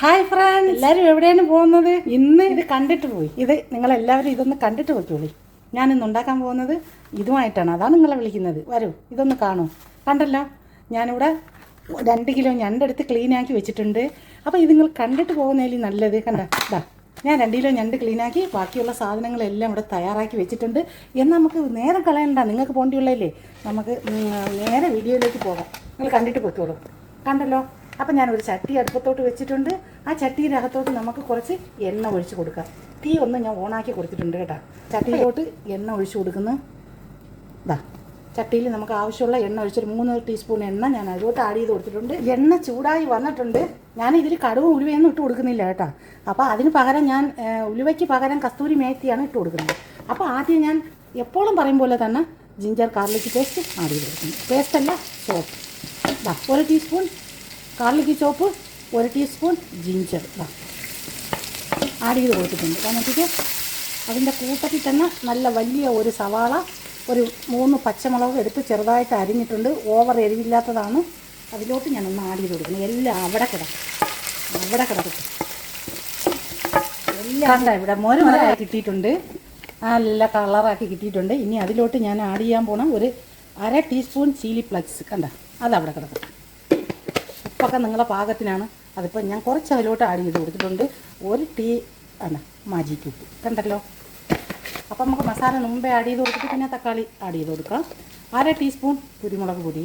Hi friends, എല്ലാവരും എവിടെയാണ് പോകുന്നത്? ഇന്ന് ഇത് കണ്ടിട്ട് പോയി. ഇത് നിങ്ങളെല്ലാവരും ഇതൊന്ന് കണ്ടിട്ട് പോയിക്കോളി. ഞാനിന്ന് ഉണ്ടാക്കാൻ പോകുന്നത് ഇതുമായിട്ടാണ്. അതാണ് നിങ്ങളെ വിളിക്കുന്നത്. വരൂ, ഇതൊന്ന് കാണൂ. കണ്ടല്ലോ, ഞാനിവിടെ 2 കിലോ ഞണ്ടെടുത്ത് ക്ലീനാക്കി വെച്ചിട്ടുണ്ട്. അപ്പോൾ ഇത് നിങ്ങൾ കണ്ടിട്ട് പോകുന്നതിൽ നല്ലത്. ഇതാ ഞാൻ 2 കിലോ ഞണ്ട് ക്ലീനാക്കി ബാക്കിയുള്ള സാധനങ്ങളെല്ലാം ഇവിടെ തയ്യാറാക്കി വെച്ചിട്ടുണ്ട്. എന്ന് നമുക്ക് നേരം കളയണ്ട, നിങ്ങൾക്ക് പോകേണ്ടിയുള്ളതല്ലേ. നമുക്ക് നേരെ വീഡിയോയിലേക്ക് പോകാം. നിങ്ങൾ കണ്ടിട്ട് പോയിക്കോളൂ. കണ്ടല്ലോ, അപ്പം ഞാനൊരു ചട്ടി അടുപ്പത്തോട്ട് വെച്ചിട്ടുണ്ട്. ആ ചട്ടിയുടെ അകത്തോട്ട് നമുക്ക് കുറച്ച് എണ്ണ ഒഴിച്ച് കൊടുക്കാം. തീ ഒന്ന് ഞാൻ ഓണാക്കി കൊടുത്തിട്ടുണ്ട് കേട്ടോ. ചട്ടിയിലോട്ട് എണ്ണ ഒഴിച്ച് കൊടുക്കുന്നു. ഇതാ ചട്ടിയിൽ നമുക്ക് ആവശ്യമുള്ള എണ്ണ ഒഴിച്ചൊരു 3 ടീസ്പൂൺ എണ്ണ ഞാൻ അതിലോട്ട് ആഡ് ചെയ്ത് കൊടുത്തിട്ടുണ്ട്. എണ്ണ ചൂടായി വന്നിട്ടുണ്ട്. ഞാൻ ഇതിൽ കടുവും ഉലുവയൊന്നും ഇട്ട് കൊടുക്കുന്നില്ല കേട്ടോ. അപ്പോൾ അതിന് പകരം ഞാൻ ഉലുവയ്ക്ക് പകരം കസ്തൂരി മേത്തിയാണ് ഇട്ട് കൊടുക്കുന്നത്. അപ്പോൾ ആദ്യം ഞാൻ എപ്പോഴും പറയും പോലെ തന്നെ ജിഞ്ചർ ഗാർലിക് പേസ്റ്റ് ആഡ് ചെയ്ത് കൊടുക്കുന്നു. പേസ്റ്റല്ല, സോപ്പ്. 1 ടീസ്പൂൺ ഗാർലിക് ചോപ്പ്, 1 ടീസ്പൂൺ ജിഞ്ചർ ആഡ് ചെയ്ത് കൊടുത്തിട്ടുണ്ട്. എന്നിട്ട് അതിൻ്റെ കൂട്ടത്തിൽ തന്നെ നല്ല വലിയ ഒരു സവാള, ഒരു 3 പച്ചമുളക് എടുത്ത് ചെറുതായിട്ട് അരിഞ്ഞിട്ടുണ്ട്. ഓവർ എരിവില്ലാത്തതാണ്. അതിലോട്ട് ഞാനൊന്ന് ആഡ് ചെയ്ത് കൊടുക്കുന്നു. എല്ലാം അവിടെ കിടക്കും. എല്ലാം ഇവിടെ മോരമൊരാക്കി കിട്ടിയിട്ടുണ്ട്. നല്ല കളറാക്കി കിട്ടിയിട്ടുണ്ട്. ഇനി അതിലോട്ട് ഞാൻ ആഡ് ചെയ്യാൻ പോകണം ഒരു 1/2 ടീസ്പൂൺ ചില്ലി ഫ്ലക്സ്. അതവിടെ കിടക്കും. ഉപ്പൊക്കെ നിങ്ങളുടെ പാകത്തിനാണ്. അതിപ്പോൾ ഞാൻ കുറച്ച് അതിലോട്ട് ആഡ് ചെയ്ത് കൊടുത്തിട്ടുണ്ട്. 1 ടീ മാജിക്ക് ഉപ്പ്. കണ്ടല്ലോ. അപ്പം നമുക്ക് മസാല മുമ്പേ ആഡ് ചെയ്ത് കൊടുത്തിട്ട് പിന്നെ തക്കാളി ആഡ് ചെയ്ത് കൊടുക്കാം. 1/2 ടീസ്പൂൺ കുരുമുളക് പൊടി.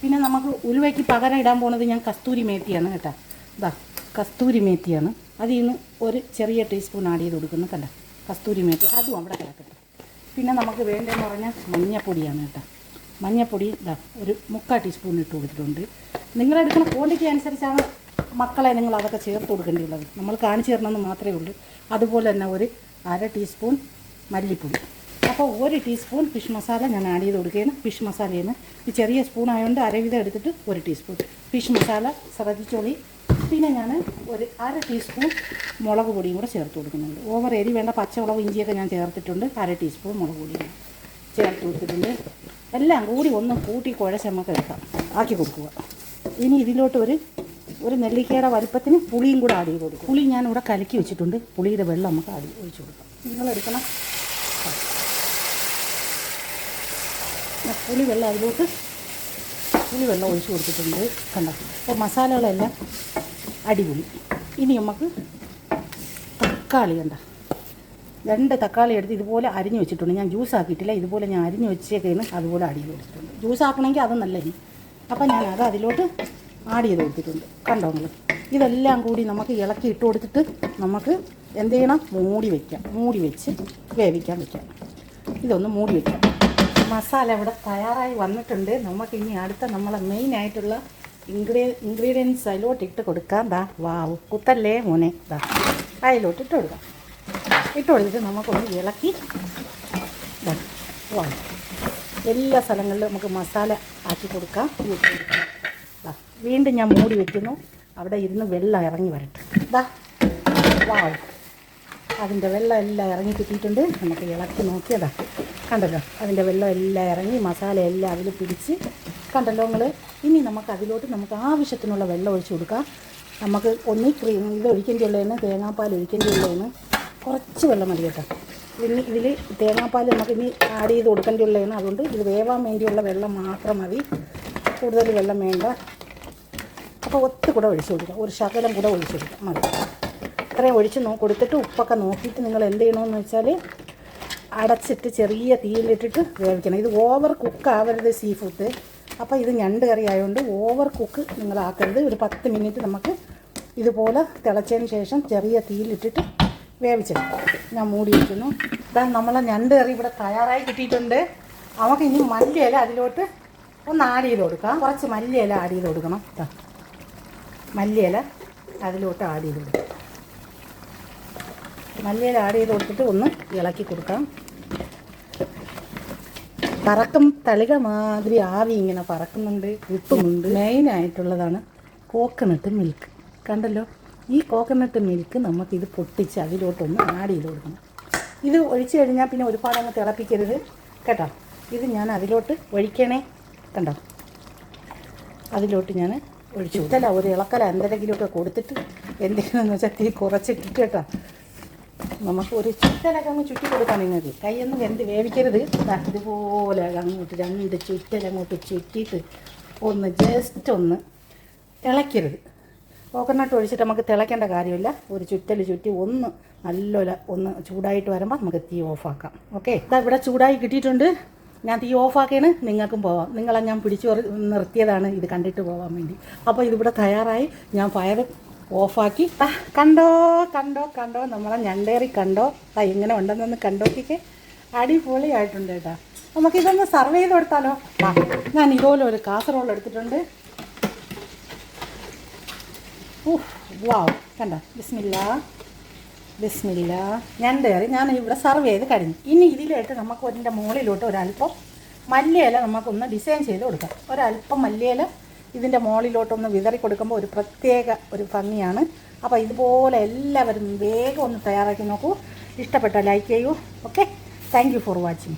പിന്നെ നമുക്ക് ഉലുവയ്ക്ക് പകരം ഇടാൻ പോകുന്നത് ഞാൻ കസ്തൂരി മേത്തിയാണ് കേട്ടോ. കസ്തൂരി മേത്തിയാണ്. അതിൽ നിന്ന് ഒരു ചെറിയ ടീസ്പൂൺ ആഡ് ചെയ്ത് കൊടുക്കുന്നു. കസ്തൂരി മേത്തി അതും അവിടെ കിടക്കട്ടെ. പിന്നെ നമുക്ക് വേണ്ടതെന്ന് പറഞ്ഞാൽ മഞ്ഞപ്പൊടിയാണ് കേട്ടോ. മഞ്ഞപ്പൊടി ഒരു 3/4 ടീസ്പൂൺ ഇട്ട് കൊടുത്തിട്ടുണ്ട്. നിങ്ങളെടുക്കുന്ന ക്വാണ്ടിറ്റി അനുസരിച്ചാണ് മക്കളെ നിങ്ങൾ അതൊക്കെ ചേർത്ത് കൊടുക്കേണ്ടിയുള്ളത്. നമ്മൾ കാണിച്ചു തരണമെന്ന് മാത്രമേ ഉള്ളൂ. അതുപോലെ തന്നെ ഒരു 1/2 ടീസ്പൂൺ മല്ലിപ്പൊടി. അപ്പോൾ 1 ടീസ്പൂൺ ഫിഷ് മസാല ഞാൻ ആഡ് ചെയ്ത് കൊടുക്കുകയാണ്. ഫിഷ് മസാലയിൽ നിന്ന് ഈ ചെറിയ സ്പൂൺ ആയതുകൊണ്ട് അരവിധം എടുത്തിട്ട് 1 ടീസ്പൂൺ ഫിഷ് മസാല ശ്രദ്ധിച്ചോളി. പിന്നെ ഞാൻ ഒരു 1/2 ടീസ്പൂൺ മുളക് പൊടിയും കൂടെ ചേർത്ത് കൊടുക്കുന്നുണ്ട്. ഓവർ എരി വേണ്ട. പച്ചമുളക് ഇഞ്ചിയൊക്കെ ഞാൻ ചേർത്തിട്ടുണ്ട്. 1/2 ടീസ്പൂൺ മുളക് പൊടിയും ചേർത്ത് കൊടുത്തിട്ടുണ്ട്. എല്ലാം കൂടി ഒന്ന് കൂട്ടി കുഴച്ച് നമുക്ക് ആക്കി കൊടുക്കുക. ഇനി ഇതിലോട്ട് ഒരു നെല്ലിക്കയുടെ വലുപ്പത്തിന് പുളിയും കൂടെ ആഡ് ചെയ്ത് കൊടുക്കും. പുളി ഞാനിവിടെ കലക്കി വെച്ചിട്ടുണ്ട്. പുളിയുടെ വെള്ളം നമുക്ക് ഒഴിച്ച് കൊടുക്കാം. നിങ്ങളെടുക്കണം പുളി വെള്ളം അതിലോട്ട് ഒഴിച്ച് കൊടുത്തിട്ടുണ്ട്. അപ്പോൾ മസാലകളെല്ലാം അടിപൊളി. ഇനി നമുക്ക് തക്കാളി 2 തക്കാളി എടുത്ത് ഇതുപോലെ അരിഞ്ഞ് വെച്ചിട്ടുണ്ട്. ഞാൻ ജ്യൂസ് ആക്കിയിട്ടില്ല. ഇതുപോലെ ഞാൻ അരിഞ്ഞ് വെച്ചേക്കാണ്. അതുപോലെ ആഡ് ചെയ്ത് കൊടുത്തിട്ടുണ്ട്. ജ്യൂസ് ആക്കണമെങ്കിൽ അത് നല്ല ഇനി. അപ്പം ഞാൻ അതിലോട്ട് ആഡ് ചെയ്ത് കൊടുത്തിട്ടുണ്ട്. കണ്ടോ നിങ്ങൾ? ഇതെല്ലാം കൂടി നമുക്ക് ഇളക്കി ഇട്ട് കൊടുത്തിട്ട് നമുക്ക് എന്ത് ചെയ്യണം? മൂടി വെച്ച് വേവിക്കാൻ വെക്കാം. ഇതൊന്ന് മൂടി വയ്ക്കാം. മസാല ഇവിടെ തയ്യാറായി വന്നിട്ടുണ്ട്. നമുക്കിനി അടുത്ത നമ്മളെ മെയിനായിട്ടുള്ള ഇൻഗ്രീഡിയൻസ് അതിലോട്ട് ഇട്ട് കൊടുക്കാം. വാവ്, കുത്തല്ലേ മോനെ. അതിലോട്ട് ഇട്ട് കൊടുക്കാം. ഇട്ട് കൊടുത്തിട്ട് നമുക്കൊന്ന് ഇളക്കി എല്ലാ സ്ഥലങ്ങളിലും നമുക്ക് മസാല ആക്കി കൊടുക്കാം. വീണ്ടും ഞാൻ മൂടി വയ്ക്കുന്നു. അവിടെ ഇരുന്ന് വെള്ളം ഇറങ്ങി വരട്ടെ. വാവ്, അതിൻ്റെ വെള്ളം എല്ലാം ഇറങ്ങി കിട്ടിയിട്ടുണ്ട്. നമുക്ക് ഇളക്കി നോക്കിയതാ. കണ്ടല്ലോ, അതിൻ്റെ വെള്ളം എല്ലാം ഇറങ്ങി മസാല എല്ലാം അതിൽ പിടിച്ച്. കണ്ടല്ലോ നിങ്ങൾ? ഇനി നമുക്ക് അതിലോട്ട് നമുക്ക് ആവശ്യത്തിനുള്ള വെള്ളം ഒഴിച്ച് കൊടുക്കാം. നമുക്ക് ഒന്ന് ഇത് ഒഴിക്കേണ്ടി ഉള്ളതെന്ന് തേങ്ങാപ്പാൽ ഒഴിക്കേണ്ടി ഉള്ളതെന്ന് കുറച്ച് വെള്ളം മതി കേട്ടോ. ഇനി ഇതിൽ തേങ്ങാപ്പാൽ നമുക്ക് ഇനി ആഡ് ചെയ്ത് കൊടുക്കേണ്ടി ഉള്ളതാണ്. അതുകൊണ്ട് ഇത് വേവാൻ വേണ്ടിയുള്ള വെള്ളം മാത്രം മതി. കൂടുതൽ വെള്ളം വേണ്ട. അപ്പോൾ കൂടെ ഒഴിച്ച് കൊടുക്കുക. ഒരു ശകലം കൂടെ ഒഴിച്ച് കൊടുക്കുക മതി. ഇത്രയും ഒഴിച്ച് കൊടുത്തിട്ട് ഉപ്പൊക്കെ നോക്കിയിട്ട് നിങ്ങൾ എന്ത് ചെയ്യണമെന്ന് വെച്ചാൽ അടച്ചിട്ട് ചെറിയ തീയിലിട്ടിട്ട് വേവിക്കണം. ഇത് ഓവർ കുക്ക് ആവരുത് സീ ഫുഡ്. അപ്പോൾ ഇത് ഞണ്ട് കറി ആയതുകൊണ്ട് ഓവർ കുക്ക് നിങ്ങളാക്കരുത്. ഒരു 10 മിനിറ്റ് നമുക്ക് ഇതുപോലെ തിളച്ചതിന് ശേഷം ചെറിയ തീയിലിട്ടിട്ട് വേവിച്ചെടുക്കാം. ഞാൻ മൂടി വയ്ക്കുന്നു. നമ്മളെ ഞണ്ട് കറി ഇവിടെ തയ്യാറായി കിട്ടിയിട്ടുണ്ട്. നമുക്ക് ഇനി മല്ലിയില അതിലോട്ട് ഒന്ന് ആഡ് ചെയ്ത് കൊടുക്കാം. കുറച്ച് മല്ലിയില ആഡ് ചെയ്ത് കൊടുക്കണം. മല്ലിയില അതിലോട്ട് ആഡ് ചെയ്ത് കൊടുക്കാം. മല്ലിയില ആഡ് ചെയ്ത് കൊടുത്തിട്ട് ഒന്ന് ഇളക്കി കൊടുക്കാം. പറക്കും തളിക മാതിരി ആവി ഇങ്ങനെ പറക്കുന്നുണ്ട്, കിട്ടുന്നുണ്ട്. മെയിനായിട്ടുള്ളതാണ് കോക്കനട്ട് മിൽക്ക്. കണ്ടല്ലോ, ഈ കോക്കനട്ട് മിൽക്ക് നമുക്കിത് പൊട്ടിച്ച് അതിലോട്ടൊന്ന് ആഡ് ചെയ്ത് കൊടുക്കണം. ഇത് ഒഴിച്ച് കഴിഞ്ഞാൽ പിന്നെ ഒരുപാടങ്ങ് തിളപ്പിക്കരുത് കേട്ടോ. ഇത് ഞാൻ അതിലോട്ട് ഒഴിക്കണേ. കണ്ടോ, അതിലോട്ട് ഞാൻ ഒഴിച്ചു കൊടുത്തല്ല ഒരു ഇളക്കല എന്തെങ്കിലുമൊക്കെ കൊടുത്തിട്ട് എന്തിനാന്ന് വെച്ചാൽ തീ കുറച്ചിട്ടിട്ട് കേട്ടോ നമുക്ക് ഒരു ചുറ്റലൊക്കെ അങ്ങ് ചുറ്റി കൊടുക്കാം നിങ്ങൾക്ക്. കൈയൊന്നും വെന്ത് വേവിക്കരുത്. ഇതുപോലെ അങ്ങോട്ട് 2 ചുറ്റലങ്ങോട്ട് ചുറ്റിയിട്ട് ഒന്ന് ജസ്റ്റ് ഒന്ന് തിളയ്ക്കരുത്. കോക്കനട്ട് ഒഴിച്ചിട്ട് നമുക്ക് തിളയ്ക്കേണ്ട കാര്യമില്ല. ഒരു ചുറ്റൽ ചുറ്റി ഒന്ന് നല്ലപോലെ ഒന്ന് ചൂടായിട്ട് വരുമ്പോൾ നമുക്ക് തീ ഓഫാക്കാം. ഓക്കെ, ഇതാ ഇവിടെ ചൂടായി കിട്ടിയിട്ടുണ്ട്. ഞാൻ തീ ഓഫാക്കിയാണ്. നിങ്ങൾക്കും പോവാം. നിങ്ങളെ ഞാൻ പിടിച്ചു നിർത്തിയതാണ് ഇത് കണ്ടിട്ട് പോകാൻ വേണ്ടി. അപ്പോൾ ഇതിവിടെ തയ്യാറായി. ഞാൻ ഫയർ ഓഫാക്കി. കണ്ടോ കണ്ടോ കണ്ടോ നമ്മളെ ഞണ്ടേറി കണ്ടോ. എങ്ങനെ ഉണ്ടെന്നൊന്ന് കണ്ടോക്കിക്ക്. അടിപൊളിയായിട്ടുണ്ട് കേട്ടോ. നമുക്കിതൊന്ന് സർവ് ചെയ്ത് കൊടുത്താലോ? ഞാൻ ഇതുപോലെ ഒരു കാസറോൾ എടുത്തിട്ടുണ്ട്. വാവ്, കണ്ടോ? ബിസ്മില്ലാ ബിസ്മില്ലാ. ഞണ്ടേറി ഞാൻ ഇവിടെ സർവ് ചെയ്ത് കഴിഞ്ഞു. ഇനി ഇതിലായിട്ട് നമുക്ക് അതിൻ്റെ മുകളിലോട്ട് ഒരല്പം മല്ലിയില നമുക്കൊന്ന് ഡിസൈൻ ചെയ്ത് കൊടുക്കാം. ഒരല്പം മല്ലിയില ഇതിൻ്റെ മുകളിലോട്ടൊന്ന് വിതറി കൊടുക്കുമ്പോൾ ഒരു പ്രത്യേക ഒരു ഭംഗിയാണ്. അപ്പോൾ ഇതുപോലെ എല്ലാവരും വേഗം ഒന്ന് തയ്യാറാക്കി നോക്കൂ. ഇഷ്ടപ്പെട്ട ലൈക്ക് ചെയ്യൂ. Okay, thank you for watching.